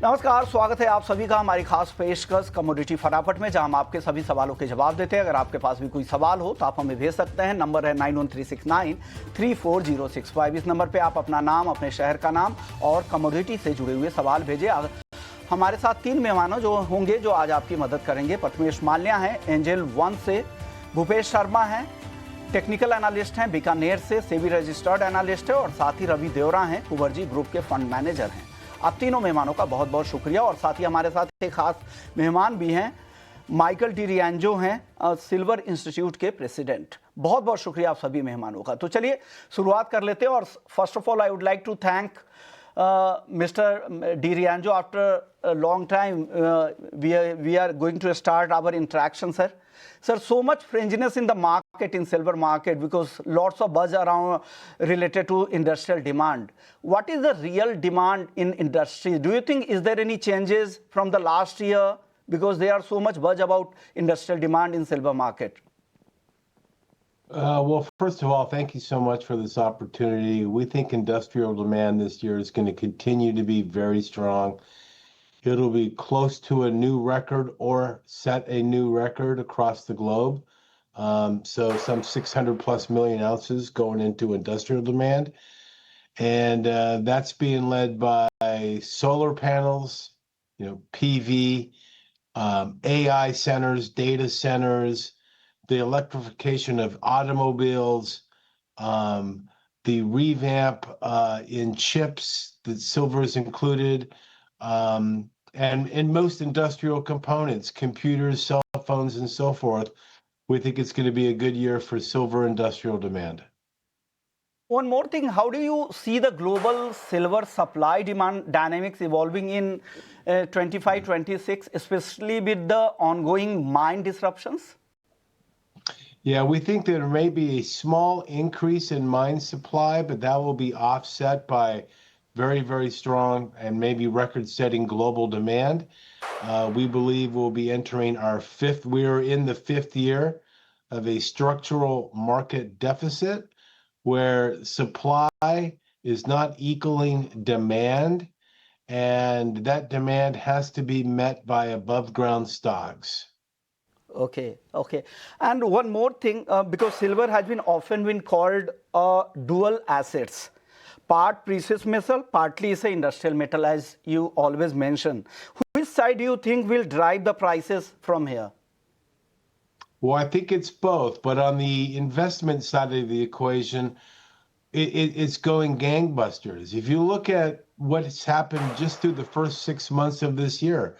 नमस्कार, स्वागत है आप सभी का हमारी खास पेशकश कमोडिटी फटाफट में, जहां हम आपके सभी सवालों के जवाब देते हैं। अगर आपके पास भी कोई सवाल हो तो आप हमें भेज सकते हैं। नंबर है 9136934065। इस नंबर पे आप अपना नाम, अपने शहर का नाम और कमोडिटी से जुड़े हुए सवाल भेजें। हमारे साथ 3 मेहमानों जो होंगे जो आज आपकी मदद करेंगे। प्रथमेश माल्या हैं एंजल वन से, भूपेश शर्मा हैं टेक्निकल एनालिस्ट हैं बीकानेर से, सेबी रजिस्टर्ड एनालिस्ट है, और साथ ही रवि देवरा हैं कुंवरजी ग्रुप के फंड मैनेजर हैं। आप तीनों मेहमानों का बहुत बहुत शुक्रिया। और साथ ही हमारे साथ एक खास मेहमान भी हैं, माइकल डिरिएंजो हैं सिल्वर इंस्टीट्यूट के प्रेसिडेंट। बहुत बहुत शुक्रिया आप सभी मेहमानों का। तो चलिए शुरुआत कर लेते हैं। और first of all I would like to thank Mr. Dirianjo. After a long time, we are going to start our interaction, sir. Sir, so much fringiness in the market, in silver market, because lots of buzz around related to industrial demand. What is the real demand in industry? Do you think is there any changes from the last year? Because there are so much buzz about industrial demand in silver market. Well, first of all, thank you so much for this opportunity. We think industrial demand this year is going to continue to be very strong. It'll be close to a new record or set a new record across the globe. So some 600 plus million ounces going into industrial demand. And that's being led by solar panels, PV, AI centers, data centers, the electrification of automobiles, the revamp in chips that silver is included, and in most industrial components, computers, cell phones, and so forth. We think it's going to be a good year for silver industrial demand. One more thing, how do you see the global silver supply demand dynamics evolving in 25-26, especially with the ongoing mine disruptions? Yeah, we think there may be a small increase in mine supply, but that will be offset by very, very strong and maybe record-setting global demand. We believe we'll be entering we're in the 5th year of a structural market deficit where supply is not equaling demand, and that demand has to be met by above ground stocks. Okay. And one more thing, because silver has often been called dual assets. Part precious metal, partly is an industrial metal, as you always mention. Which side do you think will drive the prices from here? Well, I think it's both, but on the investment side of the equation, it's going gangbusters. If you look at what's happened just through the first 6 months of this year,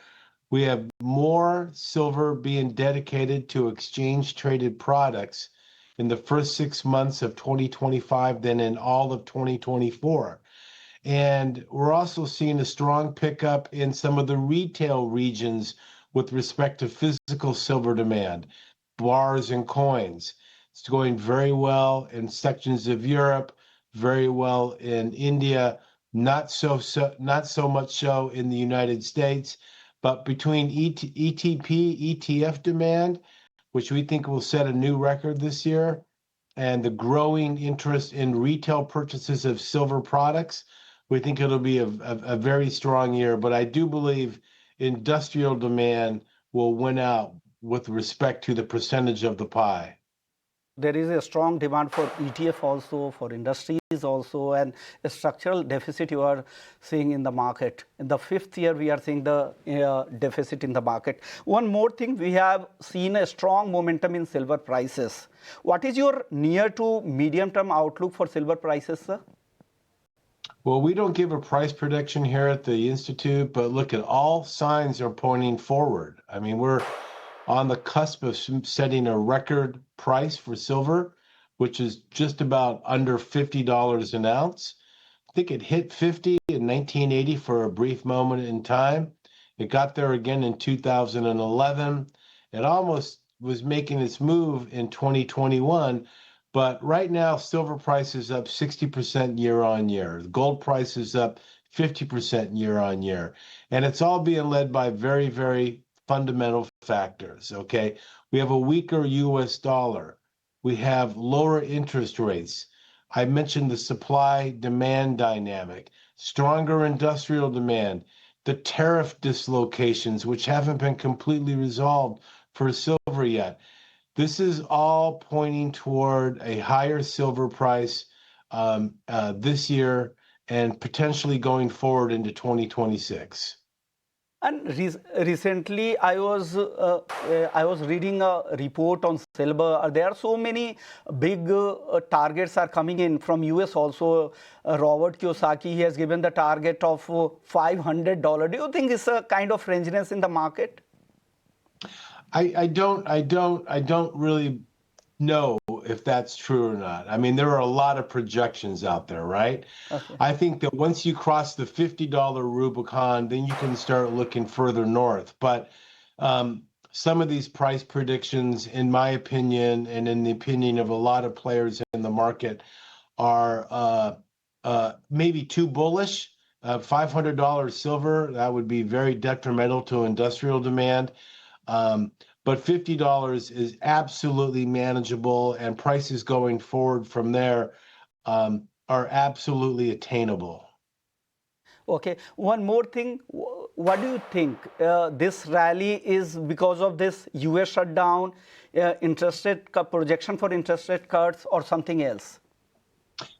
we have more silver being dedicated to exchange-traded products in the first 6 months of 2025 than in all of 2024. And we're also seeing a strong pickup in some of the retail regions with respect to physical silver demand, bars and coins. It's going very well in sections of Europe, very well in India, not so much so in the United States. But between ETP, ETF demand, which we think will set a new record this year, and the growing interest in retail purchases of silver products, we think it'll be a very strong year. But I do believe industrial demand will win out with respect to the percentage of the pie. There is a strong demand for ETF also, for industries also, and a structural deficit you are seeing in the market. In the 5th year, we are seeing the deficit in the market. One more thing, we have seen a strong momentum in silver prices. What is your near to medium term outlook for silver prices, sir? Well, we don't give a price prediction here at the Institute, but look, at all signs are pointing forward. I mean, we're on the cusp of setting a record price for silver, which is just about under $50 an ounce. I think it hit 50 in 1980 for a brief moment in time. It got there again in 2011. It almost was making its move in 2021. But right now, silver price is up 60% year on year. The gold price is up 50% year on year. And it's all being led by very, very fundamental factors, okay? We have a weaker US dollar. We have lower interest rates. I mentioned the supply-demand dynamic, stronger industrial demand, the tariff dislocations, which haven't been completely resolved for silver yet. This is all pointing toward a higher silver price this year and potentially going forward into 2026. And recently, I was reading a report on silver. There are so many big targets are coming in from US also. Robert Kiyosaki, he has given the target of $500. Do you think it's a kind of frenziness in the market? I don't really know if that's true or not. I mean, there are a lot of projections out there, right? Okay. I think that once you cross the $50 Rubicon, then you can start looking further north. But some of these price predictions, in my opinion, and in the opinion of a lot of players in the market, are maybe too bullish. $500 silver, that would be very detrimental to industrial demand. But $50 is absolutely manageable, and prices going forward from there are absolutely attainable. Okay, one more thing. What do you think? This rally is because of this US shutdown, projection for interest rate cuts, or something else?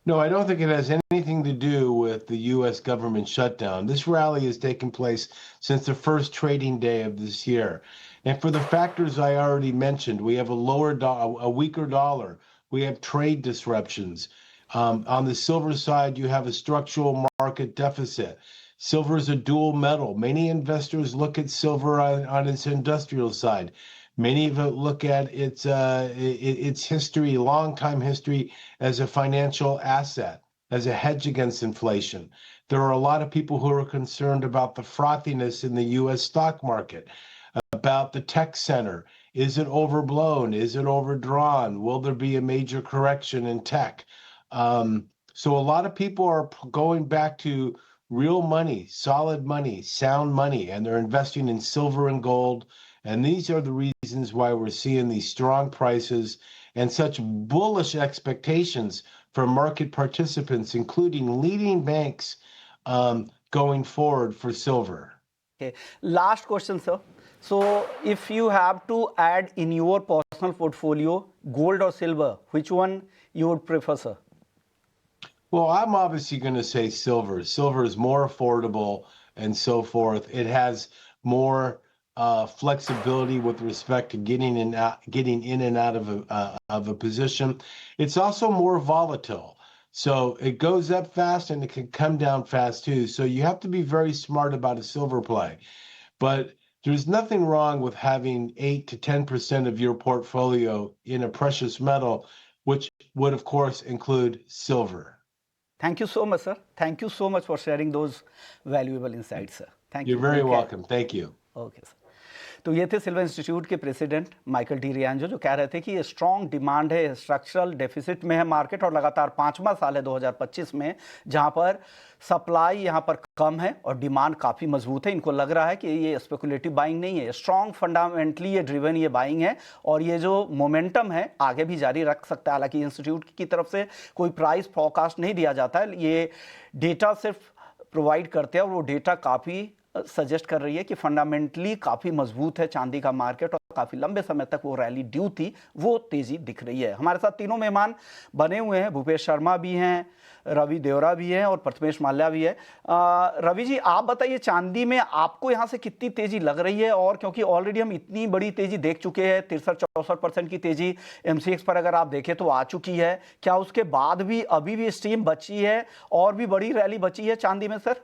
No, I don't think it has anything to do with the U.S. government shutdown. This rally has taken place since the first trading day of this year. And for the factors I already mentioned, we have a weaker dollar. We have trade disruptions. On the silver side, you have a structural market deficit. Silver is a dual metal. Many investors look at silver on its industrial side. Many of it look at its history, long time history, as a financial asset, as a hedge against inflation. There are a lot of people who are concerned about the frothiness in the U.S. stock market, about the tech center. Is it overblown? Is it overdrawn? Will there be a major correction in tech? So a lot of people are going back to real money, solid money, sound money, and they're investing in silver and gold. And these are the reasons why we're seeing these strong prices and such bullish expectations from market participants, including leading banks, going forward for silver. Okay, last question, sir. So if you have to add in your personal portfolio gold or silver, which one you would prefer, sir? Well, I'm obviously going to say silver. Silver is more affordable and so forth. It has more flexibility with respect to getting in and out of a position. It's also more volatile. So it goes up fast and it can come down fast too. So you have to be very smart about a silver play. But there's nothing wrong with having 8 to 10% of your portfolio in a precious metal, which would, of course, include silver. Thank you so much, sir. Thank you so much for sharing those valuable insights, sir. Thank you. You're very welcome. Thank you. Okay, sir. तो ये थे silver institute के president Michael D रियांजो, जो कह रहे थे कि ये स्ट्रॉन्ग डिमांड है, स्ट्रक्चरल डेफिसिट में है मार्केट, और लगातार 5वां साल है 2025 में जहां पर सप्लाई यहां पर कम है और डिमांड काफ़ी मजबूत है। इनको लग रहा है कि ये स्पेकुलेटिव बाइंग नहीं है, स्ट्रॉन्ग फंडामेंटली ये ड्रिवन ये बाइंग है, और ये जो मोमेंटम है आगे भी जारी रख सकता है। हालांकि इंस्टीट्यूट की तरफ से कोई प्राइस फोरकास्ट नहीं दिया जाता है, ये डेटा सिर्फ प्रोवाइड करते हैं, और वो डेटा काफ़ी सजेस्ट कर रही है कि फंडामेंटली काफ़ी मजबूत है चांदी का मार्केट, और काफ़ी लंबे समय तक वो रैली ड्यू थी, वो तेज़ी दिख रही है। हमारे साथ तीनों मेहमान बने हुए हैं, भूपेश शर्मा भी हैं, रवि देवरा भी हैं और प्रथमेश माल्या भी है। रवि जी, आप बताइए चांदी में आपको यहाँ से कितनी तेज़ी लग रही है, और क्योंकि ऑलरेडी हम इतनी बड़ी तेज़ी देख चुके हैं, 63-64% की तेज़ी MCX पर अगर आप देखें तो आ चुकी है, क्या उसके बाद भी अभी भी स्टीम बची है और भी बड़ी रैली बची है चांदी में sir?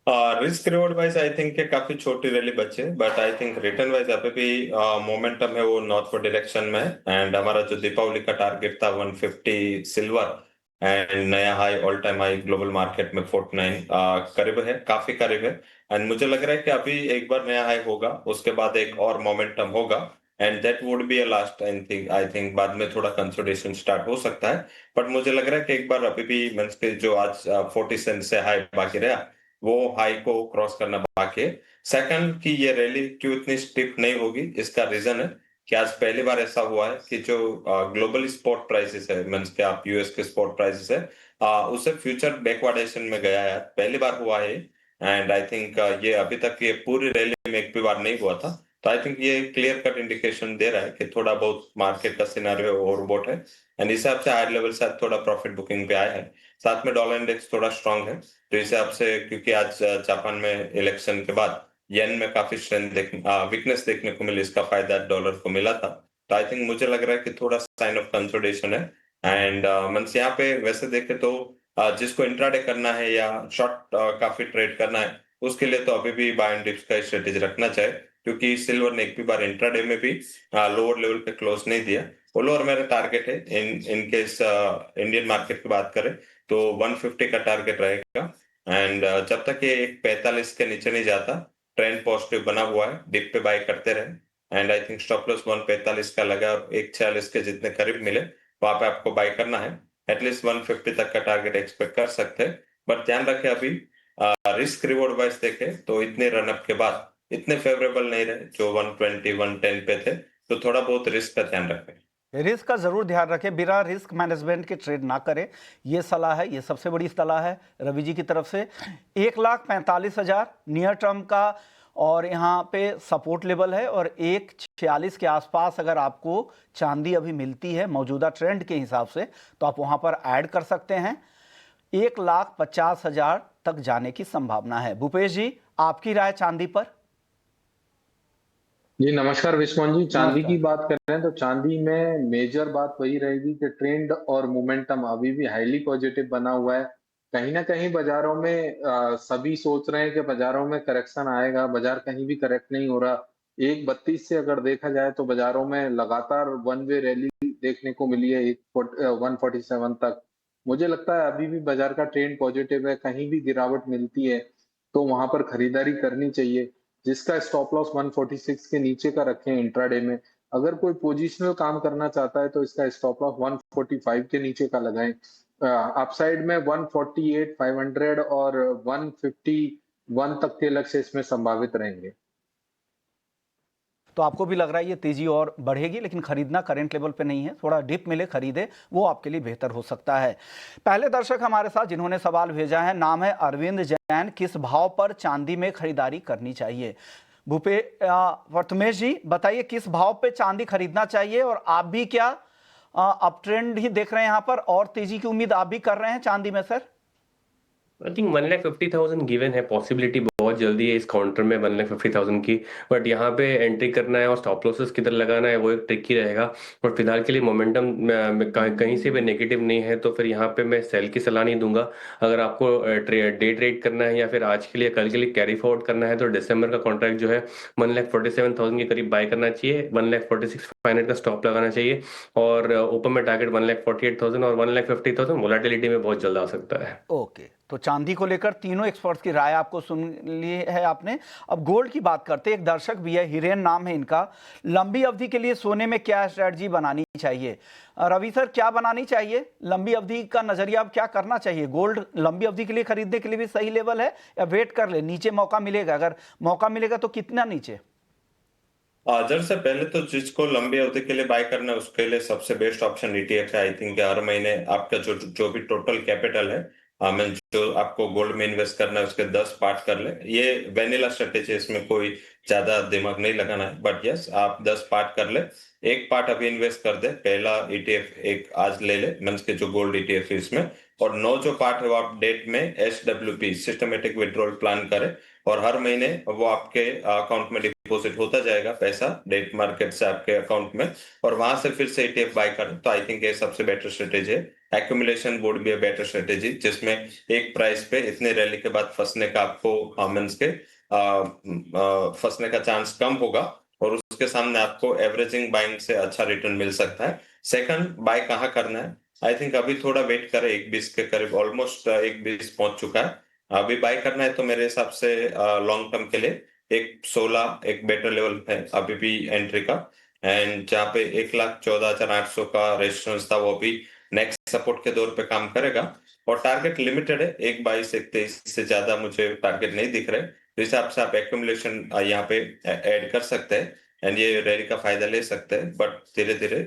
Risk reward wise I think काफी छोटी रैली बचे, but I think return wise यहाँ पे भी मोमेंटम है वो नॉर्थवर्ड डायरेक्शन में। एंड हमारा जो दीपावली का टारगेट था 150 सिल्वर एंड नया high, all time high global market में 49 करीब है, काफी करीब है। एंड मुझे लग रहा है कि अभी एक बार नया हाई होगा, उसके बाद एक और मोमेंटम होगा, and that would be a last. I think बाद में थोड़ा कंसोलिडेशन स्टार्ट हो सकता है, बट मुझे लग रहा है कि एक बार अभी भी मींस के जो आज 40 सेंट से हाई बाकी रहा, वो हाई को क्रॉस करना बाकी है। सेकंड कि ये रैली क्यों इतनी स्टिप नहीं होगी, इसका रीजन है कि आज पहली बार ऐसा हुआ है कि जो ग्लोबल स्पॉट प्राइसेस है, मींस के आप यूएस के स्पॉट प्राइसेस है, उसे फ्यूचर बैकवर्डेशन में गया है, पहली बार हुआ है। एंड आई थिंक ये अभी तक ये पूरी रैली में एक भी बार नहीं हुआ था, तो आई थिंक ये क्लियर कट इंडिकेशन दे रहा है कि थोड़ा बहुत मार्केट का सिनेरियो ओवरबॉट है एंड इस हिसाब से हायर लेवल से आज थोड़ा प्रॉफिट बुकिंग पे आया है। साथ में डॉलर इंडेक्स थोड़ा स्ट्रांग है, तो इस हिसाब से क्योंकि आज जापान में इलेक्शन के बाद येन में काफी वीकनेस देखने को मिली, इसका फायदा डॉलर को मिला था। तो आई थिंक मुझे लग रहा है कि थोड़ा साइन ऑफ कंसोलिडेशन है एंड मंस यहाँ पे वैसे देखे तो जिसको इंट्राडे करना है या शॉर्ट काफी ट्रेड करना है उसके लिए तो अभी भी बाय एंड डिप्स का स्ट्रेटेजी रखना चाहिए, क्योंकि सिल्वर ने एक भी बार इंट्राडे में भी लोअर लेवल पे क्लोज नहीं दिया। वो लोअर मेरा टारगेट है इन केस इंडियन मार्केट की बात करें तो 150 का टारगेट रहेगा एंड जब तक ये 45 के नीचे नहीं जाता ट्रेंड पॉजिटिव बना हुआ है, डिप पे बाय करते रहे and I think stop loss 145 का लगा और 146 के जितने करीब मिले वहां पे आपको बाय करना है। एटलीस्ट 150 तक का टारगेट एक्सपेक्ट कर सकते हैं, बट ध्यान रखें अभी रिस्क रिवॉर्ड वाइज देखें तो इतने रनअप के बाद इतने फेवरेबल नहीं रहे जो 120 110 पे थे, तो थोड़ा बहुत रिस्क का ध्यान रखें। रिस्क का जरूर ध्यान रखें, बिना रिस्क मैनेजमेंट के ट्रेड ना करें, ये सलाह है, ये सबसे बड़ी सलाह है रवि जी की तरफ से। 1,45,000 नियर टर्म का और यहाँ पे सपोर्ट लेवल है और 1,46 के आसपास अगर आपको चांदी अभी मिलती है मौजूदा ट्रेंड के हिसाब से तो आप वहाँ पर ऐड कर सकते हैं। 1,50,000 तक जाने की संभावना है। भूपेश जी, आपकी राय चांदी पर? जी नमस्कार विश्वमोहन जी, चांदी नमस्कार। की बात कर रहे हैं तो चांदी में मेजर बात वही रहेगी कि ट्रेंड और मोमेंटम अभी भी हाईली पॉजिटिव बना हुआ है। कहीं ना कहीं बाजारों में सभी सोच रहे हैं कि बाजारों में करेक्शन आएगा, बाजार कहीं भी करेक्ट नहीं हो रहा। 1.32 से अगर देखा जाए तो बाजारों में लगातार वन वे रैली देखने को मिली है 147 तक। मुझे लगता है अभी भी बाजार का ट्रेंड पॉजिटिव है, कहीं भी गिरावट मिलती है तो वहां पर खरीदारी करनी चाहिए। जिसका स्टॉप लॉस 146 के नीचे का रखें इंट्राडे में। अगर कोई पोजिशनल काम करना चाहता है तो इसका स्टॉप लॉस 145 के नीचे का लगाएं। अपसाइड में 148 500 और 151 तक के लक्ष्य इसमें संभावित रहेंगे। तो आपको भी लग रहा है ये तेजी और बढ़ेगी, लेकिन खरीदना करंट लेवल पे नहीं है, थोड़ा डिप मिले खरीदे, वो आपके लिए बेहतर हो सकता है। पहले दर्शक हमारे साथ जिन्होंने सवाल भेजा है, नाम है अरविंद जैन, किस भाव पर चांदी में खरीदारी करनी चाहिए? प्रथमेश जी बताइए, किस भाव पे चांदी खरीदना चाहिए और आप भी क्या अप ट्रेंड ही देख रहे हैं यहाँ पर और तेजी की उम्मीद आप भी कर रहे हैं चांदी में? सर आई थिंक 1,50,000 गिवन है, पॉसिबिलिटी बहुत जल्दी है इस काउंटर में 1,50,000 की, बट यहाँ पे एंट्री करना है और स्टॉप लॉसेस किधर लगाना है वो एक ट्रिकी रहेगा। और फिलहाल के लिए मोमेंटम कहीं से भी नेगेटिव नहीं है, तो फिर यहाँ पे मैं सेल की सलाह नहीं दूंगा। अगर आपको डे ट्रेड करना है या फिर आज के लिए कल के लिए कैरी फॉरवर्ड करना है तो दिसंबर का कॉन्ट्रैक्ट जो है 1,47,000 के करीब बाय करना चाहिए, 1,46,500 का स्टॉप लगाना चाहिए और ओपन में टारगेट 1,48,000 और 1,50,000 वोलेटिलिटी में बहुत जल्द आ सकता है। ओके, तो चांदी को लेकर तीनों एक्सपर्ट्स की राय आपको सुन ली है आपने। अब गोल्ड की बात करते हैं। एक दर्शक भी है, हिरेन नाम है इनका, लंबी अवधि के लिए सोने में क्या स्ट्रेटजी बनानी चाहिए? रवि सर, क्या बनानी चाहिए? लंबी अवधि का नजरिया अब क्या करना चाहिए? गोल्ड लंबी अवधि के लिए खरीदने के लिए भी सही लेवल है या वेट कर ले, नीचे मौका मिलेगा? अगर मौका मिलेगा तो कितना नीचे? जर से पहले तो जिसको लंबी अवधि के लिए बाय करना है उसके लिए सबसे बेस्ट ऑप्शन ईटीएफ है। आई थिंक हर महीने आपका जो भी टोटल कैपिटल है, मीन जो आपको गोल्ड में इन्वेस्ट करना है उसके 10 पार्ट कर ले। ये वेनिला स्ट्रेटेजी, इसमें कोई ज्यादा दिमाग नहीं लगाना है, बट यस आप 10 पार्ट कर ले। एक पार्ट अभी इन्वेस्ट कर दे, पहला ईटीएफ एक आज ले ले, मीन्स के जो गोल्ड ईटीएफ है इसमें, और 9 जो पार्ट है वो आप डेट में SWP सिस्टमेटिक विड्रॉल प्लान करें और हर महीने वो आपके अकाउंट में डिपॉजिट होता जाएगा पैसा डेट मार्केट से आपके अकाउंट में, और वहां से फिर से ईटीएफ बाय करें। तो आई थिंक ये सबसे बेटर स्ट्रेटेजी है। Accumulation would be a better strategy, जिसमें एक प्राइस पे इतने रैली के बाद फंसने का आपको मींस के फंसने का चांस कम होगा और उसके सामने आपको एवरेजिंग बाइंग से अच्छा रिटर्न मिल सकता है। सेकंड, बाय कहाँ करना है? आई थिंक अभी थोड़ा वेट करें, 1.20 के करीब, ऑलमोस्ट 1.20 पहुंच चुका है। अभी बाय करना है तो मेरे हिसाब से लॉन्ग टर्म के लिए 1.16 एक बेटर लेवल है अभी भी एंट्री का। एंड जहाँ पे 1,14,800 का रेजिस्टेंस था वो भी नेक्स्ट सपोर्ट के दौर पे काम करेगा और टारगेट लिमिटेड है, 1.22 1.23 से ज्यादा मुझे टारगेट नहीं दिख रहे। तो हिसाब से आप एक्यूमुलेशन यहाँ पे ऐड कर सकते हैं एंड ये रैली का फायदा ले सकते हैं, बट धीरे धीरे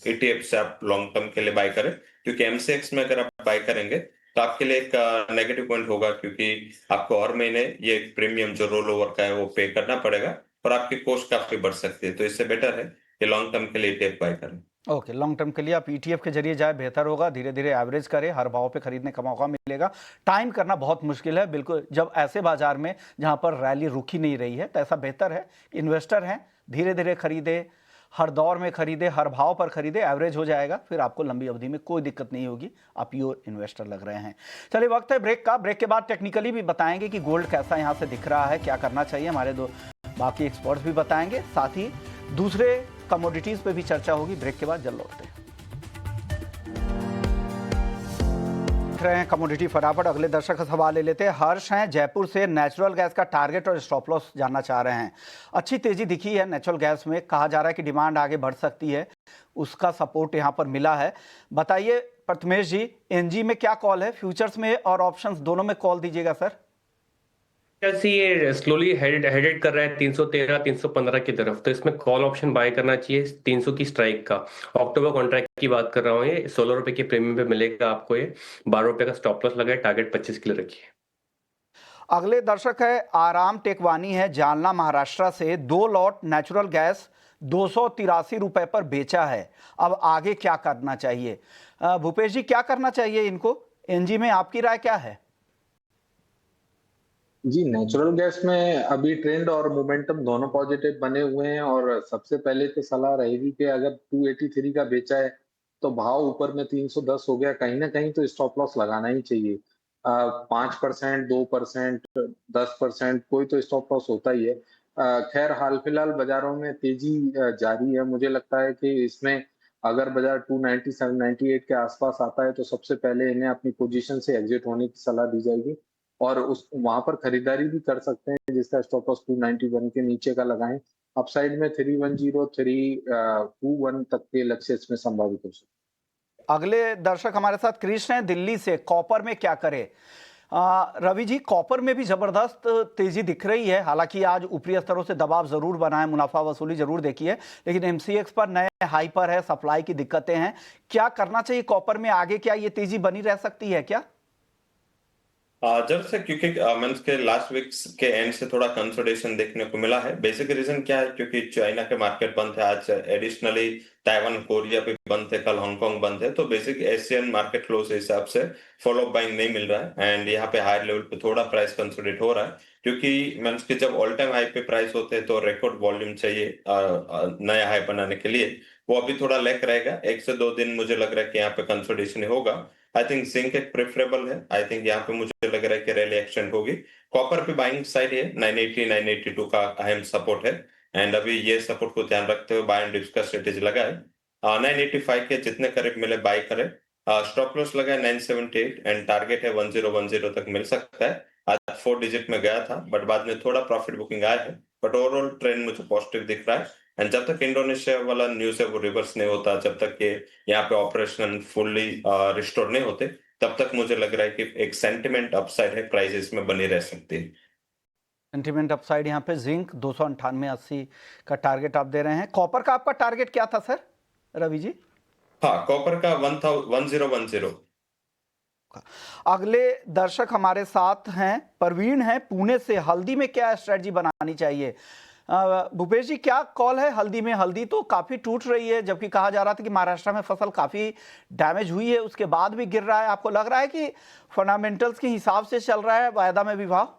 ईटीएफ से आप लॉन्ग टर्म के लिए बाय करें, क्योंकि MCX में अगर आप बाय करेंगे तो आपके लिए एक नेगेटिव पॉइंट होगा, क्योंकि आपको हर महीने ये प्रीमियम जो रोल ओवर का है वो पे करना पड़ेगा और आपकी कॉस्ट काफी बढ़ सकती है। तो इससे बेटर है कि लॉन्ग टर्म के लिए ETF बाय करें। ओके, लॉन्ग टर्म के लिए आप ETF के जरिए जाए, बेहतर होगा। धीरे धीरे एवरेज करें, हर भाव पे खरीदने का मौका मिलेगा। टाइम करना बहुत मुश्किल है, बिल्कुल जब ऐसे बाजार में जहां पर रैली रुक ही नहीं रही है, तो ऐसा बेहतर है इन्वेस्टर हैं धीरे धीरे खरीदे, हर दौर में खरीदे, हर भाव पर खरीदे, एवरेज हो जाएगा, फिर आपको लंबी अवधि में कोई दिक्कत नहीं होगी। आप प्योर इन्वेस्टर लग रहे हैं। चलिए वक्त है ब्रेक का। ब्रेक के बाद टेक्निकली भी बताएंगे कि गोल्ड कैसा यहाँ से दिख रहा है, क्या करना चाहिए, हमारे दो बाकी एक्सपर्ट्स भी बताएंगे, साथ ही दूसरे कमोडिटीज पे भी चर्चा होगी। ब्रेक के बाद जल्द लौटते हैं। देख रहे हैं कमोडिटी फटाफट। अगले दर्शक का सवाल ले लेते हैं। हर्ष हैं जयपुर से, नेचुरल गैस का टारगेट और स्टॉप लॉस जानना चाह रहे हैं। अच्छी तेजी दिखी है नेचुरल गैस में, कहा जा रहा है कि डिमांड आगे बढ़ सकती है, उसका सपोर्ट यहां पर मिला है। बताइए प्रथमेश जी, एनजी में क्या कॉल है? फ्यूचर्स में और ऑप्शंस दोनों में कॉल दीजिएगा सर। जैसे ये स्लोली हेडेड कर रहा है 313 315 की तरफ, तो इसमें कॉल ऑप्शन बाय करना चाहिए 300 की स्ट्राइक का। अक्टूबर कॉन्ट्रैक्ट की बात कर रहा हूँ, ये 16 रुपए के प्रीमियम पे मिलेगा आपको। ये 12 रुपए का स्टॉप लॉस लगा है, टारगेट 25 के लिए रखिए। अगले दर्शक है आराम टेकवानी है, जालना महाराष्ट्र से। 2 लॉट नेचुरल गैस 283 रुपए पर बेचा है, अब आगे क्या करना चाहिए? भूपेश जी, क्या करना चाहिए इनको? एनजी में आपकी राय क्या है? जी, नेचुरल गैस में अभी ट्रेंड और मोमेंटम दोनों पॉजिटिव बने हुए हैं, और सबसे पहले तो सलाह रहेगी कि अगर 283 का बेचा है तो भाव ऊपर में 310 हो गया, कहीं ना कहीं तो स्टॉप लॉस लगाना ही चाहिए। 5%, 2%, 10% कोई तो स्टॉप लॉस होता ही है। खैर हाल फिलहाल बाजारों में तेजी जारी है। मुझे लगता है कि इसमें अगर बाजार 297, 98 के आसपास आता है तो सबसे पहले इन्हें अपनी पोजीशन से एग्जिट होने की सलाह दी जाएगी, और उस वहां पर खरीदारी भी कर सकते हैं जिसका स्टॉप लॉस 291 के नीचे का लगाएं। अपसाइड में 310, 321 तक के लक्ष्य इसमें संभावित हो सकते हैं। अगले दर्शक हमारे साथ कृष्ण हैं दिल्ली से। कॉपर में क्या करें? रवि जी, कॉपर में भी जबरदस्त तेजी दिख रही है, हालांकि आज ऊपरी स्तरों से दबाव जरूर बना है, मुनाफा वसूली जरूर देखी है, लेकिन एमसीएक्स पर नए हाई पर है, सप्लाई की दिक्कतें हैं। क्या करना चाहिए कॉपर में आगे? क्या ये तेजी बनी रह सकती है क्या? जब से क्योंकि मंथ के लास्ट वीक्स के एंड से थोड़ा कंसोलिडेशन देखने को मिला है। बेसिक रीजन क्या है, क्योंकि चाइना के मार्केट बंद है आज, एडिशनली ताइवान कोरिया भी बंद थे, कल हांगकांग बंद है, तो बेसिक एशियन मार्केट क्लोज के हिसाब से फॉलो बाइंग नहीं मिल रहा है, एंड यहाँ पे हायर लेवल पे थोड़ा प्राइस कंसोलिडेट हो रहा है। क्योंकि मंथ के जब ऑल टाइम हाई पे प्राइस होते हैं तो रिकॉर्ड वॉल्यूम चाहिए नया हाई बनाने के लिए, वो अभी थोड़ा लैक रहेगा। 1 से 2 दिन मुझे लग रहा है कि यहाँ पे कंसोलिडेशन होगा। आई थिंक जिंक एक प्रेफरेबल है। आई थिंक यहाँ पे मुझे लग रहा है कि रैली एक्सटेंड होगी। कॉपर पे बाइंग साइड है, 980 982 का अहम सपोर्ट है, एंड अभी ये सपोर्ट को ध्यान रखते हुए बाय एंड डिप्स का स्ट्रेटेजी लगाए। 985 के जितने करीब मिले बाय करें। स्टॉप लॉस लगा है 978 एंड टारगेट है 1010 तक मिल सकता है। आज 4 डिजिट में गया था, बट बाद में थोड़ा प्रॉफिट बुकिंग आया है, बट ओवरऑल ट्रेंड मुझे पॉजिटिव दिख रहा है। एंड जब तक इंडोनेशिया वाला न्यूज है वो रिवर्स नहीं होता, जब तक कि यहाँ पे ऑपरेशन फुल्ली रिस्टोर नहीं होते, तब तक मुझे लग रहा है कि एक सेंटिमेंट अपसाइड है, प्राइसेस में बनी रह सकती है। सेंटिमेंट अपसाइड यहाँ पे जिंक 298.80 का टारगेट आप दे रहे हैं। कॉपर का आपका टारगेट क्या था सर, रवि जी? हाँ, कॉपर का 1010। अगले दर्शक हमारे साथ हैं, परवीन हैं पुणे से। हल्दी में क्या स्ट्रेटजी बनानी चाहिए? भूपेश जी, क्या कॉल है हल्दी में? हल्दी तो काफी टूट रही है, जबकि कहा जा रहा था कि महाराष्ट्र में फसल काफी डैमेज हुई है, उसके बाद भी गिर रहा है। आपको लग रहा है कि फंडामेंटल्स के हिसाब से चल रहा है वायदा में भी भाव?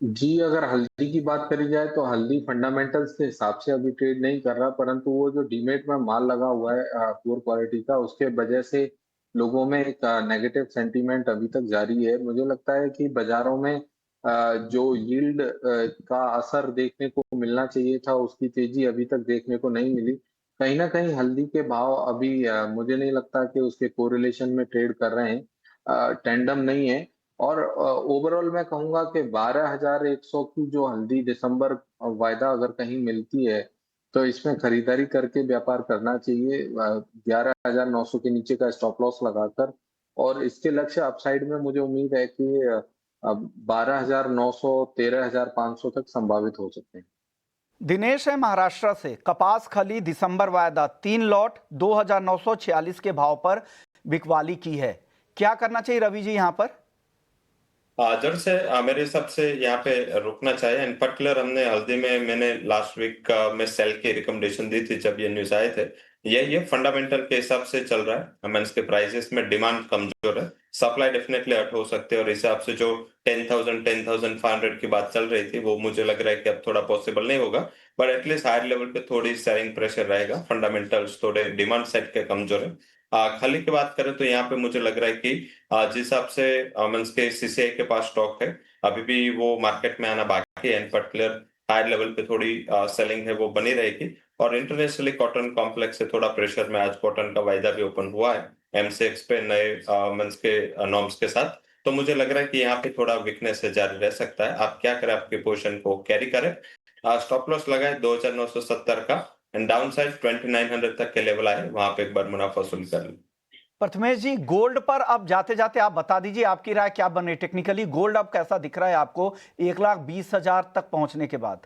जी, अगर हल्दी की बात करी जाए तो हल्दी फंडामेंटल्स के हिसाब से अभी ट्रेड नहीं कर रहा, परंतु वो जो डीमेट में माल लगा हुआ है पुअर क्वालिटी का, उसके वजह से लोगों में एक नेगेटिव सेंटीमेंट अभी तक जारी है। मुझे लगता है कि बाजारों में जो यील्ड का असर देखने को मिलना चाहिए था, उसकी तेजी अभी तक देखने को नहीं मिली। कहीं ना कहीं हल्दी के भाव अभी मुझे नहीं लगता कि उसके कोरिलेशन में ट्रेड कर रहे हैं, टेंडम नहीं है। और ओवरऑल मैं कहूंगा कि 12,100 की जो हल्दी दिसंबर वायदा अगर कहीं मिलती है तो इसमें खरीदारी करके व्यापार करना चाहिए, 11,900 के नीचे का स्टॉप लॉस लगाकर। और इसके लक्ष्य अपसाइड में मुझे उम्मीद है कि 12,900, 13,500 तक संभावित हो सकते हैं। दिनेश है महाराष्ट्र से। कपास खली दिसंबर वायदा 3 लॉट 2,946 के भाव पर बिकवाली की है। क्या करना चाहिए रवि जी यहाँ पर? जड़ से मेरे हिसाब से यहाँ पे रुकना चाहिए। एंड पर्टिकुलर हमने हल्दी में मैंने लास्ट वीक में सेल की रिकमेंडेशन दी थी जब ये न्यूज आए थे। ये फंडामेंटल के हिसाब से चल रहा है। हमें इसके प्राइसेस में डिमांड कमजोर है, सप्लाई डेफिनेटली हट हो सकते हैं, और इस हिसाब से जो 10,500 की बात चल रही थी वो मुझे लग रहा है कि अब थोड़ा पॉसिबल नहीं होगा। बट एटलीस्ट हायर लेवल पे थोड़ी सेलिंग प्रेशर रहेगा। फंडामेंटल्स थोड़े डिमांड साइड के कमजोर है। खाली की बात करें तो यहाँ पे मुझे लग रहा है कि जिस हिसाब से मींस के सीसीआई के पास स्टॉक है, अभी भी वो मार्केट में आना बाकी है। एंड पर्टिकुलर हायर लेवल पे थोड़ी सेलिंग है वो बनी रहेगी। और इंटरनेशनली कॉटन कॉम्प्लेक्स से थोड़ा प्रेशर में आज कॉटन का वायदा भी ओपन हुआ है एमसीएक्स पे नए मींस के नॉर्म्स के साथ। तो मुझे लग रहा है कि यहाँ पे थोड़ा वीकनेस है जारी रह सकता है। आप क्या करें, आपकी पोजीशन को कैरी करें, स्टॉप लॉस लगाए 2,970 का, एंड डाउन साइड 2,900 तक के लेवल आए, वहां पे एक बार मुनाफा वसूल कर लें। प्रथमेश जी, गोल्ड पर अब जाते जाते आप बता दीजिए आपकी राय क्या बने? टेक्निकली गोल्ड अब कैसा दिख रहा है आपको 1,20,000 तक पहुंचने के बाद?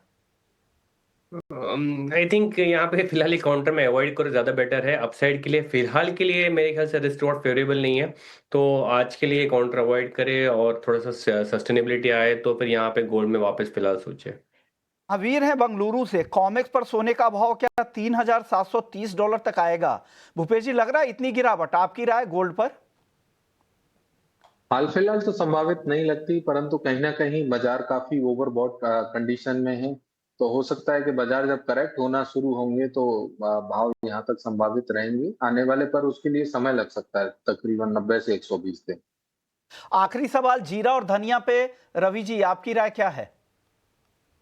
आई थिंक यहाँ पे फिलहाल काउंटर में अवॉइड करो, ज्यादा बेटर है। अपसाइड के लिए फिलहाल के लिए मेरे ख्याल से रिस्क रिवॉर्ड फेवरेबल नहीं है, तो आज के लिए काउंटर अवॉइड करे और थोड़ा सा सस्टेनेबिलिटी आए तो फिर यहाँ पे गोल्ड में वापस फिलहाल सोचे। महावीर है बेंगलुरु से। कॉमेक्स पर सोने का भाव क्या $3,730 तक आएगा? भूपेश जी, लग रहा है इतनी गिरावट? आपकी राय गोल्ड पर? हाल फिलहाल तो संभावित नहीं लगती, परंतु कहीं ना कहीं बाजार काफी ओवरबॉट कंडीशन में है। तो हो सकता है कि बाजार जब करेक्ट होना शुरू होंगे तो भाव यहाँ तक संभावित रहेंगे आने वाले, पर उसके लिए समय लग सकता है, तकरीबन 90 से 120 दिन। आखिरी सवाल जीरा और धनिया पे, रवि जी आपकी राय क्या है?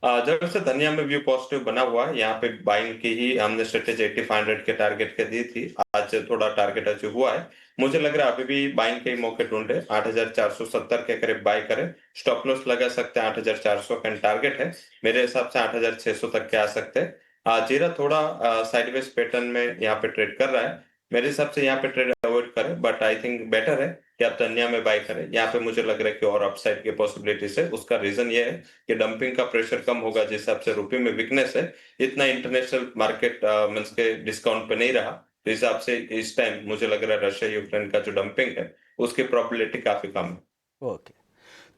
जब से धनिया में व्यू पॉजिटिव बना हुआ है, यहाँ पे बाइंग की ही हमने स्ट्रेटेजी 8500 के टारगेट के दी थी। आज थोड़ा टारगेट अचीव हुआ है। मुझे लग रहा है अभी भी बाइंग के ही मौके ढूंढे, 8,470 के करीब बाय करें, स्टॉप लॉस लगा सकते हैं 8,400 का टारगेट है मेरे हिसाब से 8,600 तक के आ सकते हैं। जीरा थोड़ा साइडवेज पैटर्न में यहाँ पे ट्रेड कर रहा है, मेरे हिसाब से यहाँ पे ट्रेड अवॉइड करें, बट आई थिंक बेटर है कि आप धनिया में बाय करें। यहाँ पे मुझे लग रहा है कि और अपसाइड की पॉसिबिलिटीज है। उसका रीजन ये है कि डंपिंग का प्रेशर कम होगा, जिस हिसाब से रुपये में वीकनेस है, इतना इंटरनेशनल मार्केट मींस के डिस्काउंट पे नहीं रहा, तो हिसाब से इस टाइम मुझे लग रहा है रशिया यूक्रेन का जो डंपिंग है उसकी प्रोबेबिलिटी काफी कम है। ओके,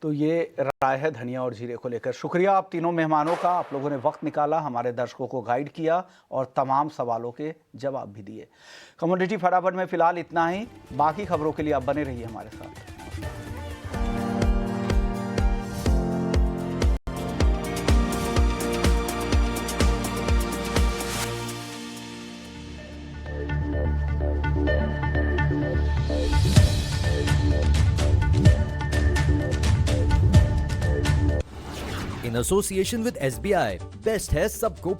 तो ये राय है धनिया और जीरे को लेकर। शुक्रिया आप तीनों मेहमानों का, आप लोगों ने वक्त निकाला, हमारे दर्शकों को गाइड किया और तमाम सवालों के जवाब भी दिए। कमोडिटी फटाफट में फिलहाल इतना ही। बाकी खबरों के लिए आप बने रहिए हमारे साथ। in association with SBI, best है सबको